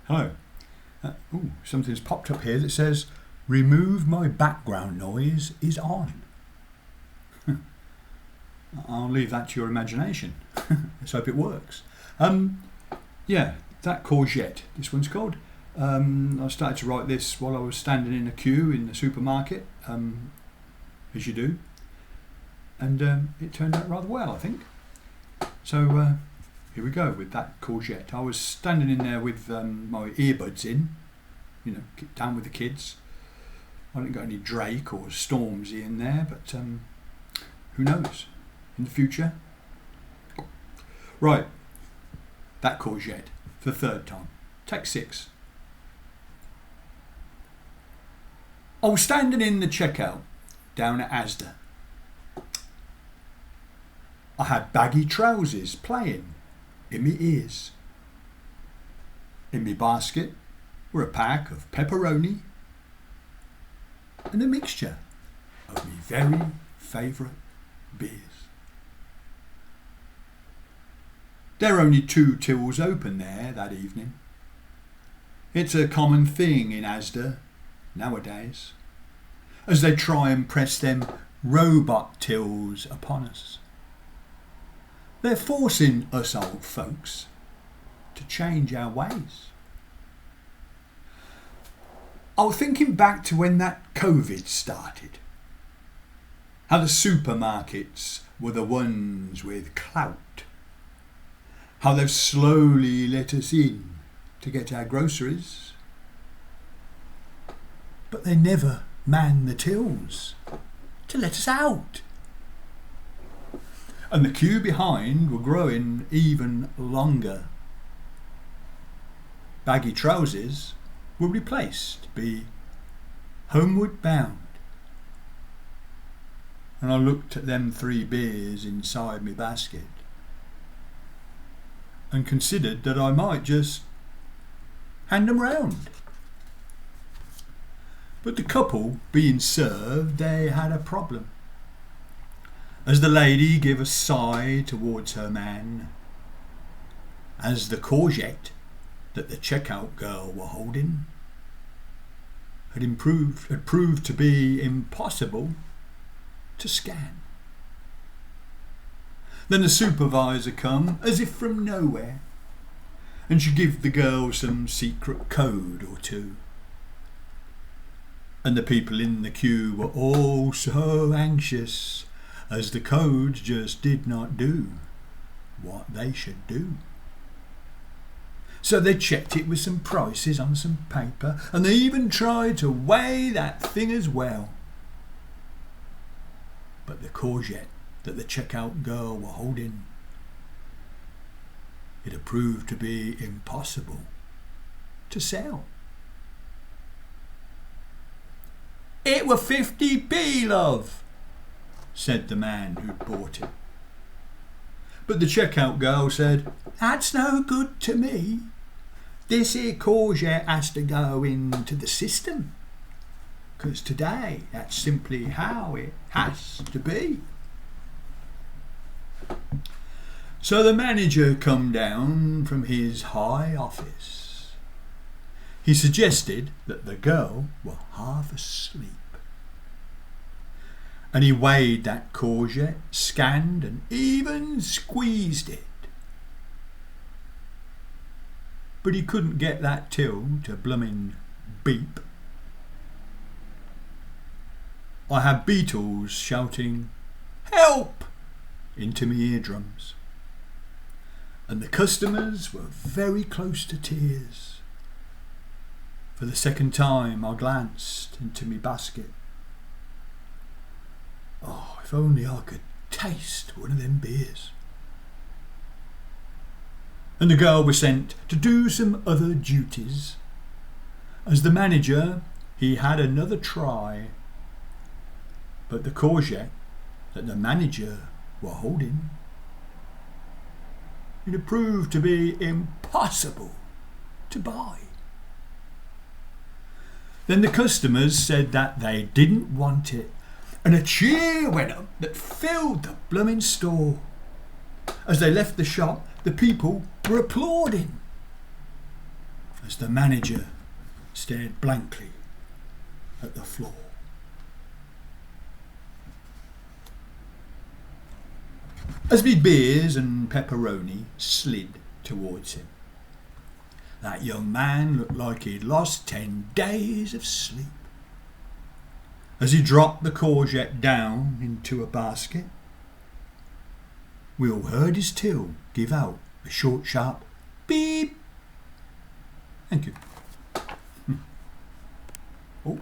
Hello. Something's popped up here that says, remove my background noise is on. I'll leave that to your imagination. Let's hope it works. That Courgette, this one's called. I started to write this while I was standing in a queue in the supermarket, as you do. And it turned out rather well, I think. So here we go with that Courgette. I was standing in there with my earbuds in, down with the kids. I haven't got any Drake or Stormzy in there, but who knows in the future. Right, that Courgette for the third time. Take 6. I was standing in the checkout down at Asda. I had baggy trousers playing in my ears. In my basket were a pack of pepperoni and a mixture of my very favourite beers. There were only 2 tills open there that evening. It's a common thing in Asda nowadays, as they try and press them robot tills upon us. They're forcing us old folks to change our ways. I was thinking back to when that COVID started. How the supermarkets were the ones with clout. How they've slowly let us in to get our groceries. But they never man the tills to let us out. And the queue behind were growing even longer. Baggy trousers were replaced by homeward bound. And I looked at them 3 beers inside my basket and considered that I might just hand them round. But the couple being served, they had a problem. As the lady gave a sigh towards her man, as the Courgette that the checkout girl were holding had proved to be impossible to scan. Then the supervisor come as if from nowhere, and she give the girl some secret code or 2. And the people in the queue were all so anxious, as the codes just did not do what they should do. So they checked it with some prices on some paper, and they even tried to weigh that thing as well. But the Courgette that the checkout girl were holding, it had proved to be impossible to sell. It were 50p, love, said the man who'd bought it. But the checkout girl said, that's no good to me. This here Courgette has to go into the system, 'cause today that's simply how it has to be. So the manager come down from his high office. He suggested that the girl were half asleep. And he weighed that Courgette, scanned and even squeezed it. But he couldn't get that till to bloomin' beep. I had beetles shouting, help, into my eardrums. And the customers were very close to tears. For the second time I glanced into my basket. Oh, if only I could taste one of them beers. And the girl was sent to do some other duties. As the manager, he had another try. But the Courgette that the manager were holding, it had proved to be impossible to buy. Then the customers said that they didn't want it, and a cheer went up that filled the blooming store. As they left the shop, the people were applauding. as the manager stared blankly at the floor. As me beers and pepperoni slid towards him, that young man looked like he'd lost 10 days of sleep. As he dropped the courgette down into a basket, we all heard his till give out a short, sharp beep. Thank you. Oh.